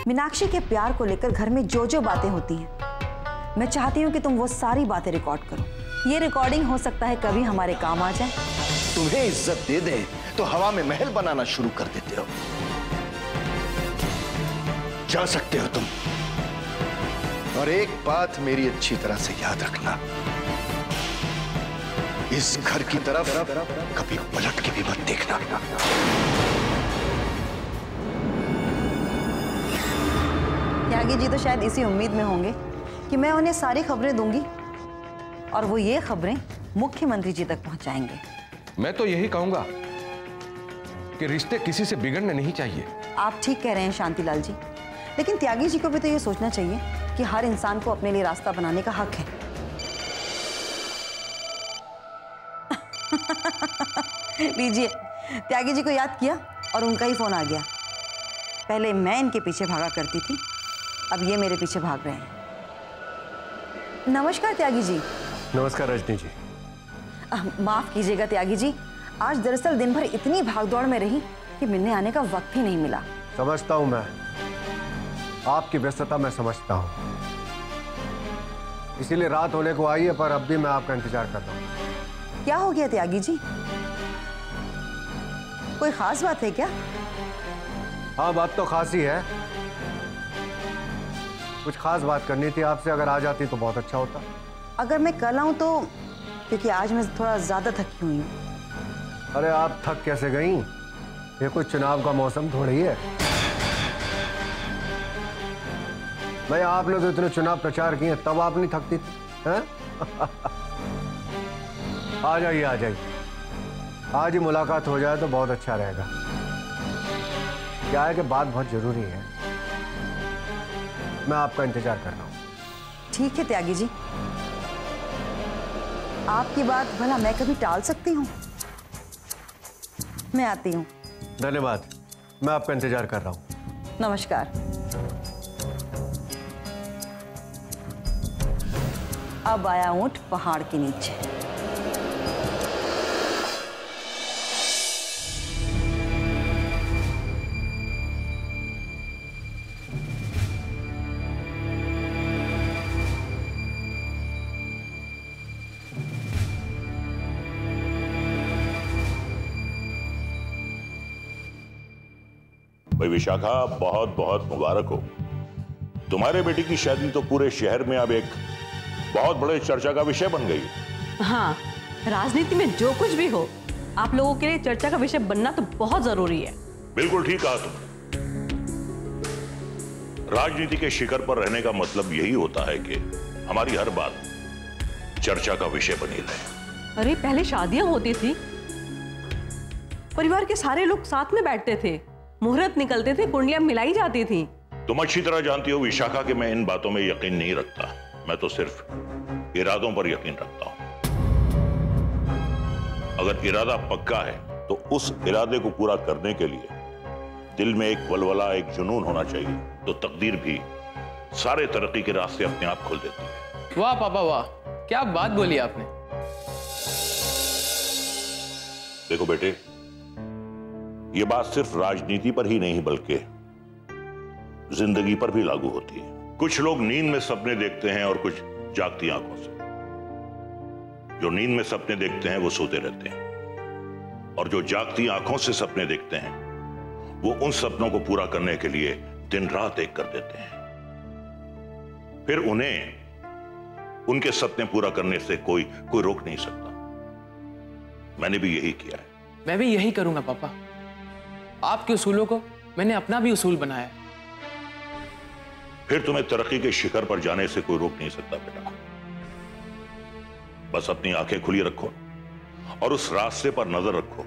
मीनाक्षी के प्यार को लेकर घर में जो जो बातें होती हैं, मैं चाहती हूँ कि तुम वो सारी बातें रिकॉर्ड करो। ये रिकॉर्डिंग हो सकता है कभी हमारे काम आ जाए। तुम्हें इज्जत दे दे तो हवा में महल बनाना शुरू कर देते हो। जा सकते हो तुम, और एक बात मेरी अच्छी तरह से याद रखना, इस घर की तरफ कभी पलट के भी मत देखना। त्यागी जी तो शायद इसी उम्मीद में होंगे कि मैं उन्हें सारी खबरें दूंगी और वो ये खबरें मुख्यमंत्री जी तक पहुंचाएंगे। मैं तो यही कहूंगा कि रिश्ते किसी से बिगड़ने नहीं चाहिए। आप ठीक कह रहे हैं शांतिलाल जी, लेकिन त्यागी जी को भी तो ये सोचना चाहिए कि हर इंसान को अपने लिए रास्ता बनाने का हक है। लीजिए, त्यागी जी को याद किया और उनका ही फोन आ गया। पहले मैं इनके पीछे भागा करती थी, अब ये मेरे पीछे भाग रहे हैं। नमस्कार त्यागी जी। नमस्कार रजनी जी। माफ कीजिएगा त्यागी जी, आज दरअसल दिन भर इतनी भागदौड़ में रही कि मिलने आने का वक्त ही नहीं मिला। समझता हूं मैं, आपकी व्यस्तता मैं समझता हूं, इसीलिए रात होने को आई है, पर अब भी मैं आपका इंतजार कर रहा हूं। क्या हो गया त्यागी जी, कोई खास बात है क्या? हाँ, बात तो खास ही है। कुछ खास बात करनी थी आपसे, अगर आ जाती तो बहुत अच्छा होता। अगर मैं कल आऊं तो, क्योंकि आज मैं थोड़ा ज्यादा थकी हुई हूँ। अरे आप थक कैसे गईं? ये कोई चुनाव का मौसम थोड़ी है। भाई आपने तो इतने चुनाव प्रचार किए, तब आप नहीं थकती थी, हैं? आ जाइए आ जाइए, आज ही मुलाकात हो जाए तो बहुत अच्छा रहेगा। क्या है कि बात बहुत जरूरी है, मैं आपका इंतजार कर रहा हूं। ठीक है त्यागी जी, आपकी बात भला मैं कभी टाल सकती हूँ? मैं आती हूँ। धन्यवाद, मैं आपका इंतजार कर रहा हूं। नमस्कार। अब आया ऊंट पहाड़ के नीचे। भाई विशाखा, बहुत बहुत मुबारक हो। तुम्हारे बेटी की शादी तो पूरे शहर में अब एक बहुत बड़े चर्चा का विषय बन गई। हाँ, राजनीति में जो कुछ भी हो, आप लोगों के लिए चर्चा का विषय बनना तो बहुत जरूरी है। बिल्कुल ठीक कहा तुम। राजनीति के शिखर पर रहने का मतलब यही होता है कि हमारी हर बात चर्चा का विषय बनी रहे। अरे पहले शादियां होती थी, परिवार के सारे लोग साथ में बैठते थे, मुहूर्त निकलते थे, कुंडलियां मिलाई जाती थी। तुम अच्छी तरह जानती हो विशाखा कि मैं इन बातों में यकीन नहीं रखता, मैं तो सिर्फ इरादों पर यकीन रखता हूं। अगर इरादा पक्का है तो उस इरादे को पूरा करने के लिए दिल में एक वलवला, एक जुनून होना चाहिए, तो तकदीर भी सारे तरक्की के रास्ते अपने आप खोल देती है। वाह पापा वाह, क्या बात बोली आपने। देखो बेटे, ये बात सिर्फ राजनीति पर ही नहीं बल्कि जिंदगी पर भी लागू होती है। कुछ लोग नींद में सपने देखते हैं और कुछ जागती आंखों से। जो नींद में सपने देखते हैं वो सोते रहते हैं, और जो जागती आंखों से सपने देखते हैं वो उन सपनों को पूरा करने के लिए दिन रात एक कर देते हैं। फिर उन्हें उनके सपने पूरा करने से कोई रोक नहीं सकता। मैंने भी यही किया है। मैं भी यही करूंगा पापा। आपके उसूलों को मैंने अपना भी उसूल बनाया। फिर तुम्हें तरक्की के शिखर पर जाने से कोई रोक नहीं सकता बेटा। बस अपनी आंखें खुली रखो और उस रास्ते पर नजर रखो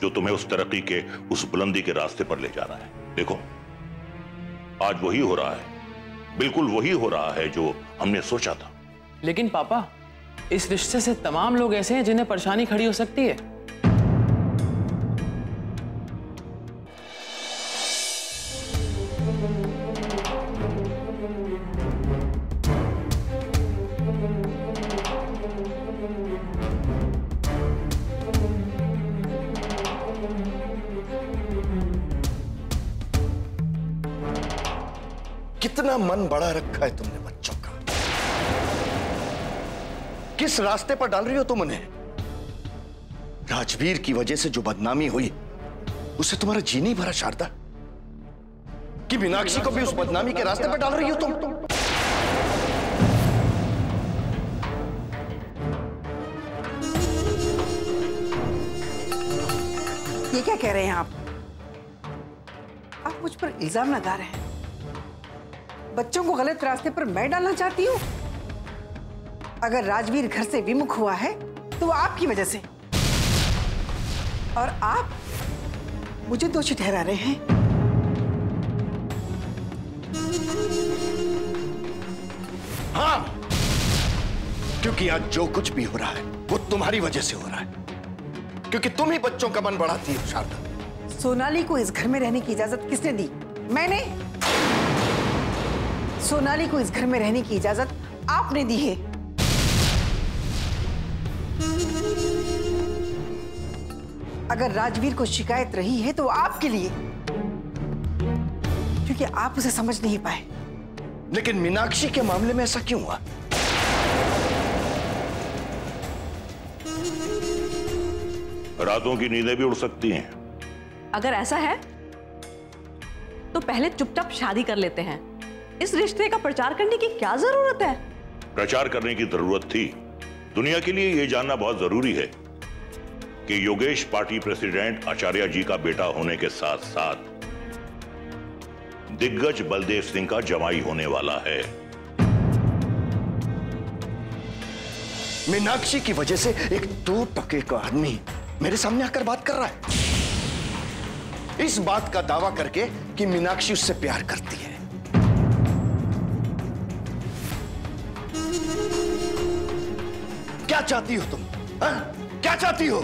जो तुम्हें उस तरक्की के, उस बुलंदी के रास्ते पर ले जा रहा है। देखो, आज वही हो रहा है, बिल्कुल वही हो रहा है जो हमने सोचा था। लेकिन पापा, इस रिश्ते से तमाम लोग ऐसे हैं जिन्हें परेशानी खड़ी हो सकती है। कितना मन बड़ा रखा है तुमने बच्चों का। किस रास्ते पर डाल रही हो तुम उन्हें? राजवीर की वजह से जो बदनामी हुई उससे तुम्हारा जी नहीं भरा शारदा? कि मीनाक्षी को भी उस बदनामी के रास्ते पर डाल रही हो तुम? ये क्या कह रहे हैं आप मुझ पर इल्जाम लगा रहे हैं। बच्चों को गलत रास्ते पर मैं डालना चाहती हूँ। अगर राजवीर घर से विमुख हुआ है तो वो आपकी वजह से, और आप मुझे दोषी ठहरा रहे हैं। हाँ, क्योंकि आज जो कुछ भी हो रहा है वो तुम्हारी वजह से हो रहा है, क्योंकि तुम ही बच्चों का मन बढ़ाती हो शारदा। सोनाली को इस घर में रहने की इजाजत किसने दी? मैंने। सोनाली को इस घर में रहने की इजाजत आपने दी है। अगर राजवीर को शिकायत रही है तो आपके लिए, क्योंकि आप उसे समझ नहीं पाए। लेकिन मीनाक्षी के मामले में ऐसा क्यों हुआ? रातों की नींदें भी उड़ सकती हैं। अगर ऐसा है तो पहले चुपचाप शादी कर लेते हैं। इस रिश्ते का प्रचार करने की क्या जरूरत है? प्रचार करने की जरूरत थी। दुनिया के लिए यह जानना बहुत जरूरी है कि योगेश पार्टी प्रेसिडेंट आचार्य जी का बेटा होने के साथ साथ दिग्गज बलदेव सिंह का जमाई होने वाला है। मीनाक्षी की वजह से एक 2 टके का आदमी मेरे सामने आकर बात कर रहा है, इस बात का दावा करके कि मीनाक्षी उससे प्यार करती है। क्या चाहती हो तुम? हा? क्या चाहती हो?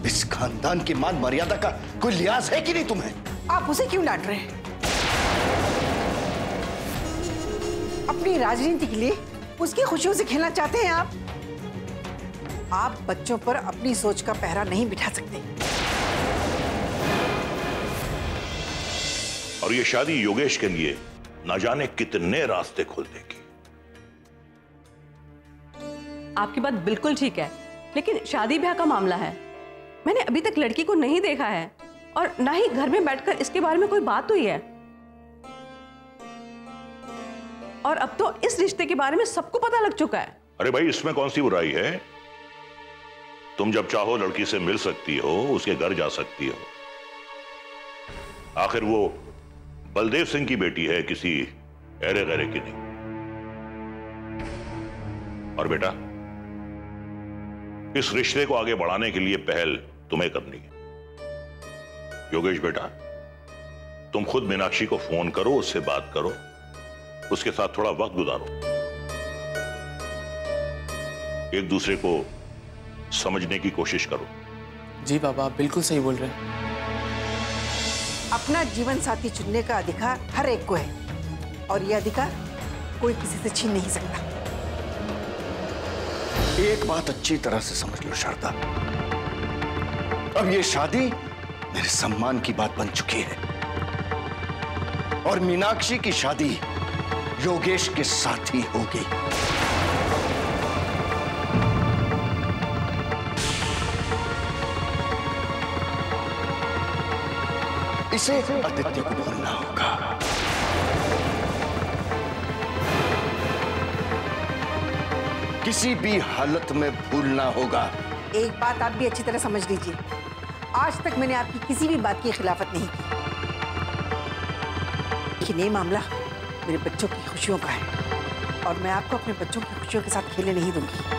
इस खानदान की मान मर्यादा का कोई लिहाज है कि नहीं तुम्हें? आप उसे क्यों डांट रहे हैं? अपनी राजनीति के लिए उसकी खुशियों से खेलना चाहते हैं आप? आप बच्चों पर अपनी सोच का पहरा नहीं बिठा सकते। और ये शादी योगेश के लिए ना जाने कितने रास्ते खोल देगी। आपकी बात बिल्कुल ठीक है, लेकिन शादी ब्याह का मामला है। मैंने अभी तक लड़की को नहीं देखा है और ना ही घर में बैठकर इसके बारे में कोई बात हुई है। और अब तो इस रिश्ते के बारे में सबको पता लग चुका है। अरे भाई, इसमें कौन सी बुराई है? तुम जब चाहो लड़की से मिल सकती हो, उसके घर जा सकती हो। आखिर वो बलदेव सिंह की बेटी है, किसी ऐरे गैरे की नहीं। और बेटा, इस रिश्ते को आगे बढ़ाने के लिए पहल तुम्हें करनी है। योगेश बेटा, तुम खुद मीनाक्षी को फोन करो, उससे बात करो, उसके साथ थोड़ा वक्त गुजारो, एक दूसरे को समझने की कोशिश करो। जी बाबा, आप बिल्कुल सही बोल रहे हैं। अपना जीवन साथी चुनने का अधिकार हर एक को है, और यह अधिकार कोई किसी से छीन नहीं सकता। एक बात अच्छी तरह से समझ लो शारदा, अब ये शादी मेरे सम्मान की बात बन चुकी है, और मीनाक्षी की शादी योगेश के साथ ही होगी। इसे आदित्य को भूलना होगा। किसी भी हालत में भूलना होगा। एक बात आप भी अच्छी तरह समझ लीजिए, आज तक मैंने आपकी किसी भी बात की खिलाफत नहीं की। लेकिन ये मामला मेरे बच्चों की खुशियों का है, और मैं आपको अपने बच्चों की खुशियों के साथ खेलने नहीं दूंगी।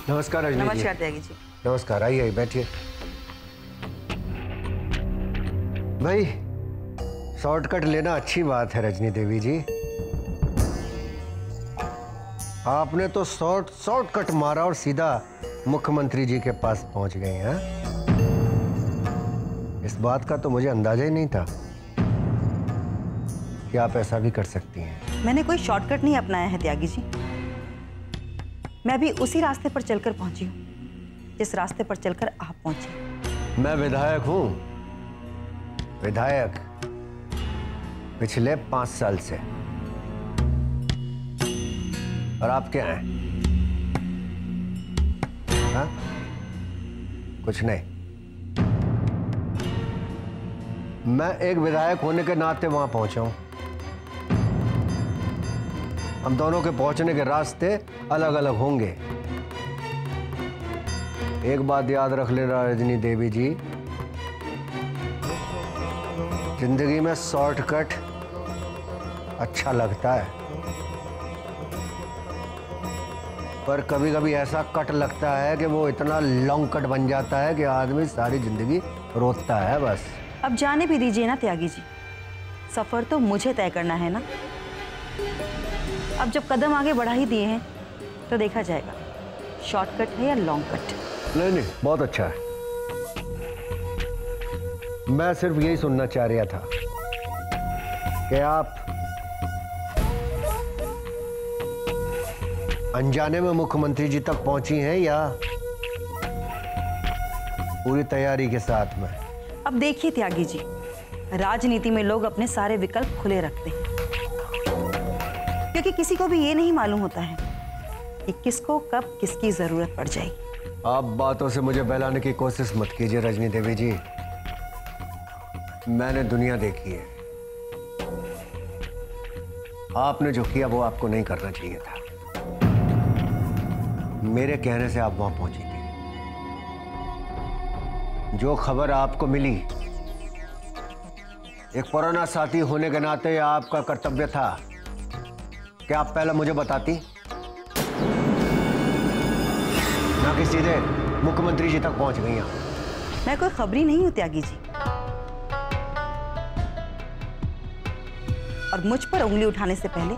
नमस्कार रजनी जी। नमस्कार त्यागी जी। नमस्कार, आइए बैठिए। भाई शॉर्टकट लेना अच्छी बात है रजनी देवी जी। आपने तो शॉर्टकट मारा और सीधा मुख्यमंत्री जी के पास पहुंच गए हैं। इस बात का तो मुझे अंदाजा ही नहीं था कि आप ऐसा भी कर सकती हैं। मैंने कोई शॉर्टकट नहीं अपनाया है त्यागी जी। मैं भी उसी रास्ते पर चलकर पहुंची हूँ जिस रास्ते पर चलकर आप पहुंचे। मैं विधायक हूं, विधायक पिछले 5 साल से। और आप क्या हैं? हाँ? कुछ नहीं। मैं एक विधायक होने के नाते वहां पहुंचा हूं। हम दोनों के पहुंचने के रास्ते अलग अलग होंगे। एक बात याद रख लेना रजनी देवी जी, जिंदगी में शॉर्टकट अच्छा लगता है, पर कभी कभी ऐसा कट लगता है कि वो इतना लॉन्ग कट बन जाता है कि आदमी सारी जिंदगी रोता है बस। अब जाने भी दीजिए ना त्यागी जी, सफर तो मुझे तय करना है ना। अब जब कदम आगे बढ़ा ही दिए हैं तो देखा जाएगा शॉर्टकट है या लॉन्ग कट। नहीं, बहुत अच्छा है। मैं सिर्फ यही सुनना चाह रहा था कि आप अनजाने में मुख्यमंत्री जी तक पहुंची हैं या पूरी तैयारी के साथ में। अब देखिए त्यागी जी, राजनीति में लोग अपने सारे विकल्प खुले रखते हैं, क्योंकि किसी को भी ये नहीं मालूम होता है कि किसको कब किसकी जरूरत पड़ जाएगी। आप बातों से मुझे बहलाने की कोशिश मत कीजिए रजनी देवी जी। मैंने दुनिया देखी है। आपने जो किया वो आपको नहीं करना चाहिए था। मेरे कहने से आप वहां पहुंची थी। जो खबर आपको मिली, एक पुराना साथी होने के नाते आपका कर्तव्य था कि आप पहले मुझे बताती, ना कि सीधे मुख्यमंत्री जी तक पहुंच गई। मैं कोई खबरी नहीं हूं त्यागी जी, और मुझ पर उंगली उठाने से पहले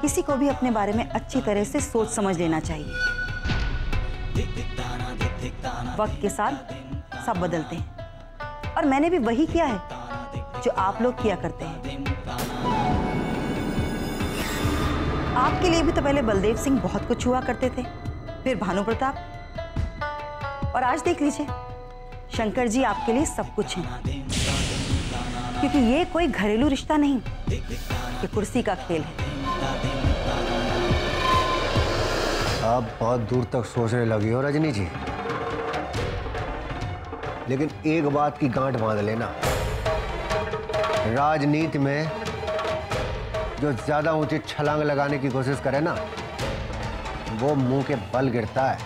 किसी को भी अपने बारे में अच्छी तरह से सोच समझ लेना चाहिए। वक्त के साथ सब बदलते हैं, और मैंने भी वही किया है जो आप लोग किया करते हैं। आपके लिए भी तो पहले बलदेव सिंह बहुत कुछ हुआ करते थे, फिर भानु प्रताप, और आज देख लीजिए शंकर जी आपके लिए सब कुछ हैं। क्योंकि ये कोई घरेलू रिश्ता नहीं, ये कुर्सी का खेल है। आप बहुत दूर तक सोचने लगी हो रजनी जी, लेकिन एक बात की गांठ बांध लेना, राजनीति में जो ज्यादा ऊंची छलांग लगाने की कोशिश करे ना, वो मुंह के बल गिरता है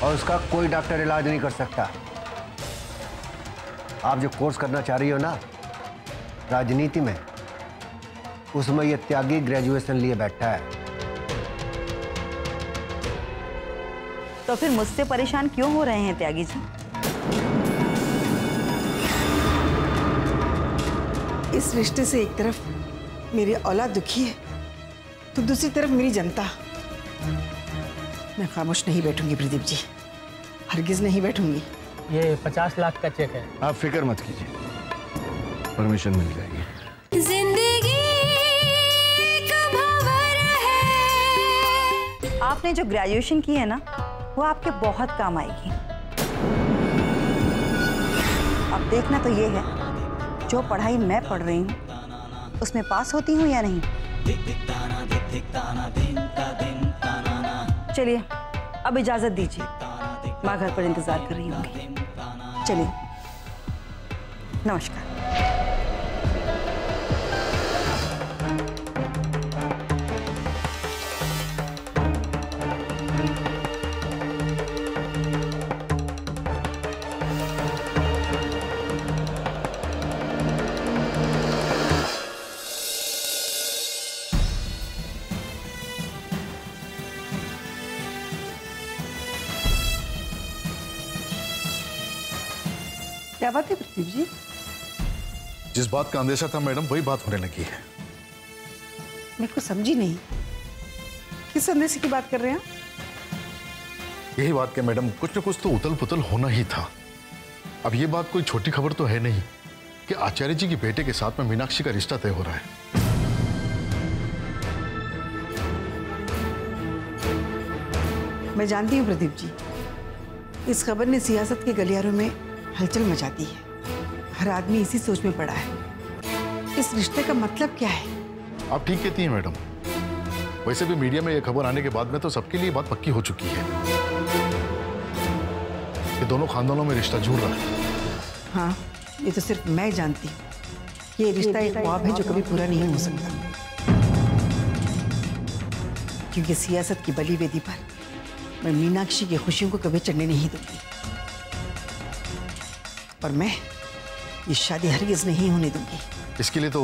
और उसका कोई डॉक्टर इलाज नहीं कर सकता। आप जो कोर्स करना चाह रही हो ना राजनीति में, उसमें ये त्यागी ग्रेजुएशन लिए बैठा है। तो फिर मुझसे परेशान क्यों हो रहे हैं त्यागी जी? इस रिश्ते से एक तरफ मेरी औलाद दुखी है तो दूसरी तरफ मेरी जनता। मैं खामोश नहीं बैठूंगी प्रदीप जी, हरगिज नहीं बैठूंगी। ये 50 लाख का चेक है। आप फिक्र मत कीजिए, परमिशन मिल जाएगी। जिंदगी एक भंवर है। आपने जो ग्रेजुएशन की है ना, वो आपके बहुत काम आएगी। अब देखना तो ये है, जो पढ़ाई मैं पढ़ रही हूँ उसमें पास होती हूँ या नहीं। चलिए अब इजाजत दीजिए, माँ घर पर इंतजार कर रही होंगी। चलिए, नमस्कार। क्या बात है प्रदीप जी? जिस बात का अंदेशा था मैडम वही बात होने लगी है। मेरे को समझी नहीं, किस अंदेशे की बात कर रहे हैं आप? यही बात के मैडम कुछ न कुछ तो उतल पुतल होना ही था। अब ये बात कोई छोटी खबर तो है नहीं कि आचार्य जी के बेटे के साथ में मीनाक्षी का रिश्ता तय हो रहा है। मैं जानती हूँ प्रदीप जी, इस खबर ने सियासत के गलियारों में हलचल मचा दी है। हर आदमी इसी सोच में पड़ा है। इस रिश्ते का मतलब क्या है? आप ठीक कहती हैं मैडम। वैसे भी मीडिया में यह खबर आने के बाद में तो सबके लिए बात पक्की हो चुकी है कि दोनों खानदानों में रिश्ता जुड़ रहा है। हाँ, ये तो सिर्फ मैं जानती हूँ। ये रिश्ता एक ख्वाब है जो कभी पूरा नहीं हो सकता, क्योंकि सियासत की बलि वेदी पर मैं मीनाक्षी की खुशियों को कभी चढ़ने नहीं दूंगी। और मैं ये शादी हरगिज नहीं होने दूंगी। इसके लिए तो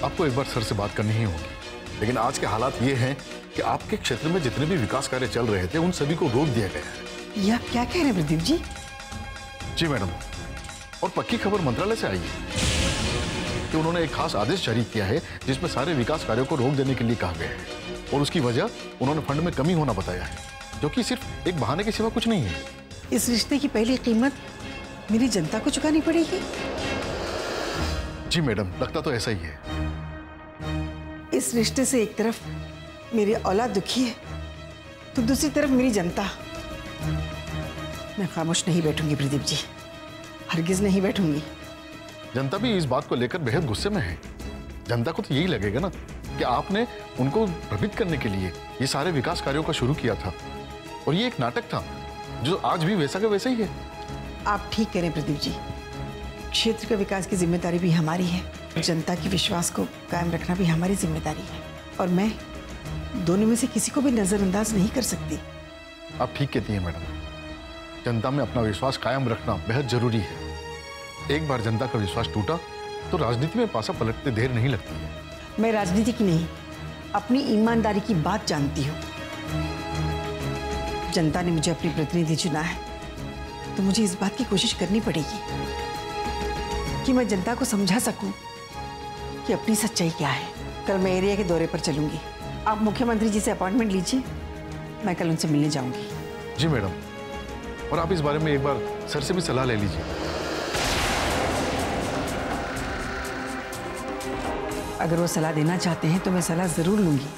आपको एक बार सर से बात करनी ही होगी। लेकिन आज के हालात ये हैं कि आपके क्षेत्र में जितने भी विकास कार्य चल रहे थे उन सभी को रोक दिया गया है। ये आप क्या कह रहे हैं प्रदीप जी? जी मैडम, और पक्की खबर मंत्रालय से आई है कि उन्होंने एक खास आदेश जारी किया है जिसमें सारे विकास कार्यों को रोक देने के लिए कहा गया है। और उसकी वजह उन्होंने फंड में कमी होना बताया है, जो कि सिर्फ एक बहाने के सिवा कुछ नहीं है। इस रिश्ते की पहली कीमत मेरी जनता को चुकानी पड़ेगी? जी मैडम, लगता तो ऐसा ही है। इस रिश्ते से एक तरफ मेरी औलाद दुखी है तो दूसरी तरफ मेरी जनता। मैं खामोश नहीं बैठूंगी प्रदीप जी, हरगिज नहीं बैठूंगी। जनता भी इस बात को लेकर बेहद गुस्से में है। जनता को तो यही लगेगा ना कि आपने उनको भ्रमित करने के लिए ये सारे विकास कार्यों का शुरू किया था और ये एक नाटक था जो आज भी वैसा का वैसा ही है। आप ठीक करें प्रदीप जी, क्षेत्र का विकास की जिम्मेदारी भी हमारी है, जनता के विश्वास को कायम रखना भी हमारी जिम्मेदारी है, और मैं दोनों में से किसी को भी नजरअंदाज नहीं कर सकती। आप ठीक कहती हैं मैडम, जनता में अपना विश्वास कायम रखना बेहद जरूरी है। एक बार जनता का विश्वास टूटा तो राजनीति में पासा पलटते देर नहीं लगती है। मैं राजनीति की नहीं, अपनी ईमानदारी की बात जानती हूँ। जनता ने मुझे अपनी प्रतिनिधि चुना है तो मुझे इस बात की कोशिश करनी पड़ेगी कि मैं जनता को समझा सकूं कि अपनी सच्चाई क्या है। कल मैं एरिया के दौरे पर चलूंगी। आप मुख्यमंत्री जी से अपॉइंटमेंट लीजिए, मैं कल उनसे मिलने जाऊंगी। जी मैडम, और आप इस बारे में एक बार सर से भी सलाह ले लीजिए। अगर वो सलाह देना चाहते हैं तो मैं सलाह जरूर लूंगी,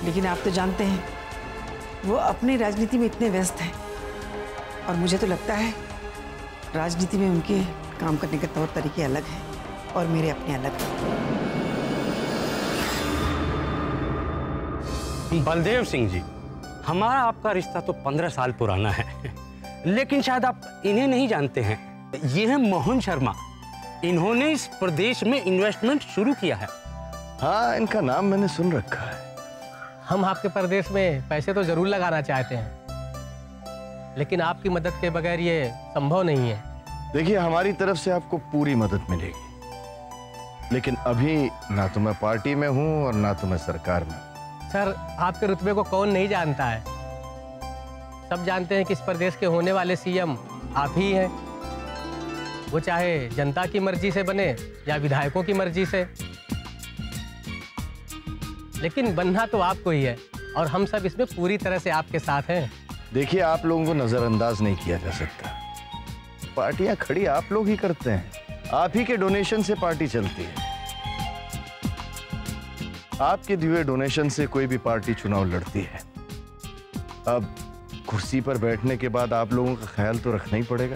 लेकिन आप तो जानते हैं वो अपनी राजनीति में इतने व्यस्त हैं और मुझे तो लगता है राजनीति में उनके काम करने के तौर तरीके अलग हैं और मेरे अपने अलग हैं। बलदेव सिंह जी, हमारा आपका रिश्ता तो 15 साल पुराना है, लेकिन शायद आप इन्हें नहीं जानते हैं। ये है मोहन शर्मा। इन्होंने इस प्रदेश में इन्वेस्टमेंट शुरू किया है। हाँ, इनका नाम मैंने सुन रखा है। हम आपके प्रदेश में पैसे तो जरूर लगाना चाहते हैं, लेकिन आपकी मदद के बगैर ये संभव नहीं है। देखिए, हमारी तरफ से आपको पूरी मदद मिलेगी, लेकिन अभी ना तो मैं पार्टी में हूं और ना तो मैं सरकार में। सर, आपके रुतबे को कौन नहीं जानता है। सब जानते हैं कि इस प्रदेश के होने वाले सीएम आप ही हैं। वो चाहे जनता की मर्जी से बने या विधायकों की मर्जी से, लेकिन बनना तो आपको ही है और हम सब इसमें पूरी तरह से आपके साथ हैं। देखिए, आप लोगों को नजरअंदाज नहीं किया जा सकता। पार्टियां खड़ी आप लोग ही करते हैं, आप ही के डोनेशन से पार्टी चलती है। आपके दिए डोनेशन से कोई भी पार्टी चुनाव लड़ती है। अब कुर्सी पर बैठने के बाद आप लोगों का ख्याल तो रखना ही पड़ेगा,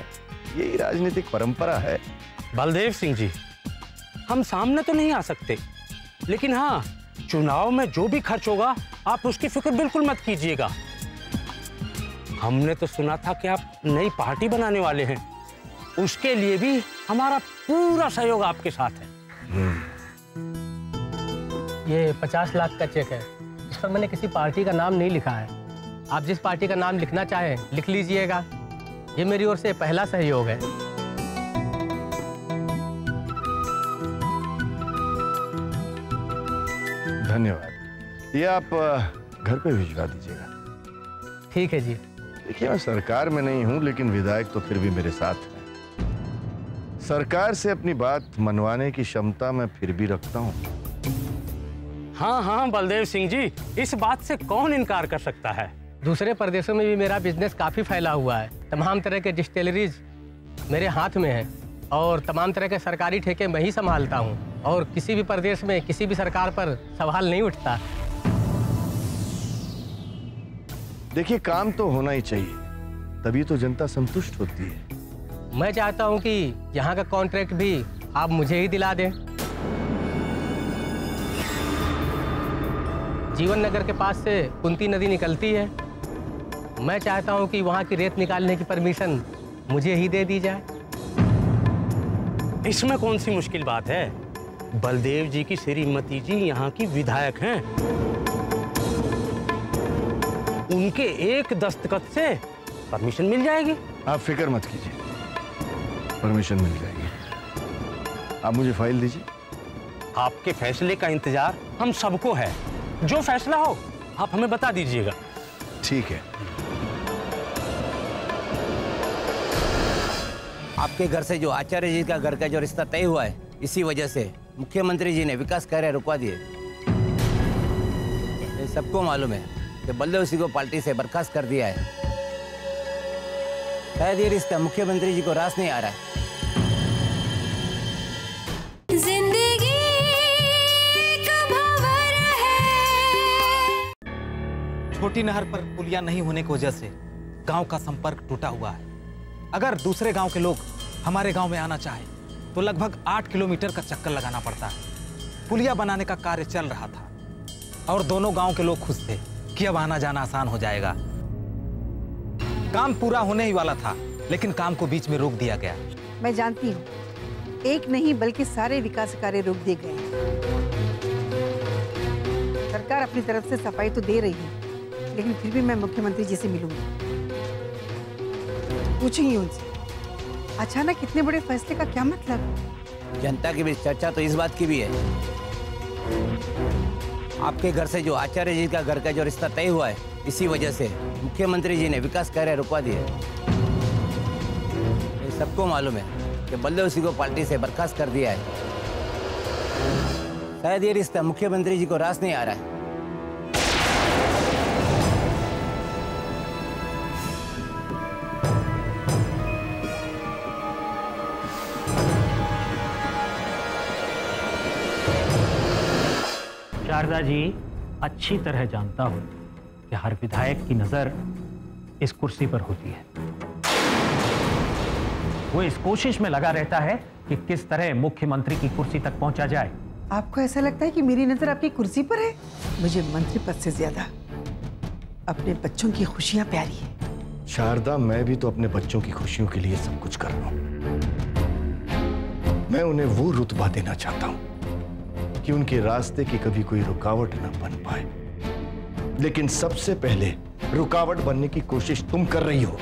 यही राजनीतिक परंपरा है। बलदेव सिंह जी, हम सामने तो नहीं आ सकते, लेकिन हाँ, चुनाव में जो भी खर्च होगा आप उसकी फिक्र बिल्कुल मत कीजिएगा। हमने तो सुना था कि आप नई पार्टी बनाने वाले हैं, उसके लिए भी हमारा पूरा सहयोग आपके साथ है। ये 50 लाख का चेक है, इस पर मैंने किसी पार्टी का नाम नहीं लिखा है। आप जिस पार्टी का नाम लिखना चाहें लिख लीजिएगा। ये मेरी ओर से पहला सहयोग है। धन्यवाद। ये आप घर पे भिजवा दीजिएगा। ठीक है जी। देखिए, मैं सरकार में नहीं हूं, लेकिन विधायक तो फिर भी मेरे साथ हैं। सरकार से अपनी बात मनवाने की क्षमता मैं फिर भी रखता हूँ। हाँ हाँ बलदेव सिंह जी, इस बात से कौन इनकार कर सकता है। दूसरे प्रदेशों में भी मेरा बिजनेस काफ़ी फैला हुआ है। तमाम तरह के डिस्टिलरीज मेरे हाथ में हैं और तमाम तरह के सरकारी ठेके मैं ही संभालता हूँ और किसी भी प्रदेश में किसी भी सरकार पर सवाल नहीं उठता। देखिए, काम तो होना ही चाहिए, तभी तो जनता संतुष्ट होती है। मैं चाहता हूँ कि यहाँ का कॉन्ट्रैक्ट भी आप मुझे ही दिला दें। जीवन नगर के पास से कुंती नदी निकलती है। मैं चाहता हूँ कि वहाँ की रेत निकालने की परमिशन मुझे ही दे दी जाए। इसमें कौन सी मुश्किल बात है? बलदेव जी की श्रीमती जी यहाँ की विधायक हैं। उनके एक दस्तखत से परमिशन मिल जाएगी। आप फिक्र मत कीजिए, परमिशन मिल जाएगी। आप मुझे फाइल दीजिए। आपके फैसले का इंतजार हम सबको है। जो फैसला हो आप हमें बता दीजिएगा। ठीक है। आपके घर से जो आचार्य जी का घर का जो रिश्ता तय हुआ है, इसी वजह से मुख्यमंत्री जी ने विकास कार्य रुकवा दिए। ये सबको मालूम है कि बलदेव सिंह को पार्टी से बर्खास्त कर दिया है। शायद ये रिश्ता मुख्यमंत्री जी को रास नहीं आ रहा है। जिंदगी एक भंवर है। छोटी नहर पर पुलिया नहीं होने की वजह से गांव का संपर्क टूटा हुआ है। अगर दूसरे गांव के लोग हमारे गांव में आना चाहे तो लगभग 8 किलोमीटर का चक्कर लगाना पड़ता है। पुलिया बनाने का कार्य चल रहा था और दोनों गांव के लोग खुश थे कि अब आना जाना आसान हो जाएगा। काम पूरा होने ही वाला था, लेकिन काम को बीच में रोक दिया गया। मैं जानती हूँ, एक नहीं बल्कि सारे विकास कार्य रोक दिए गए हैं। सरकार अपनी तरफ से सफाई तो दे रही है, लेकिन फिर भी मैं मुख्यमंत्री जी से मिलूंगी, पूछूंगी उनसे अचानक इतने बड़े फैसले का क्या मतलब। जनता के बीच चर्चा तो इस बात की भी है, आपके घर से जो आचार्य जी का घर का जो रिश्ता तय हुआ है, इसी वजह से मुख्यमंत्री जी ने विकास कार्य रुकवा दिए। ये सबको मालूम है कि बलदेव सिंह को पार्टी से बर्खास्त कर दिया है। शायद ये रिश्ता मुख्यमंत्री जी को रास नहीं आ रहा है। शारदा जी अच्छी तरह जानता हूं कि हर विधायक की नजर इस कुर्सी पर होती है। वो इस कोशिश में लगा रहता है कि किस तरह मुख्यमंत्री की कुर्सी तक पहुंचा जाए। आपको ऐसा लगता है कि मेरी नजर आपकी कुर्सी पर है? मुझे मंत्री पद से ज्यादा अपने बच्चों की खुशियां प्यारी है। शारदा, मैं भी तो अपने बच्चों की खुशियों के लिए सब कुछ कर रहा हूं। मैं उन्हें वो रुतबा देना चाहता हूं कि उनके रास्ते की कभी कोई रुकावट न बन पाए। लेकिन सबसे पहले रुकावट बनने की कोशिश तुम कर रही हो।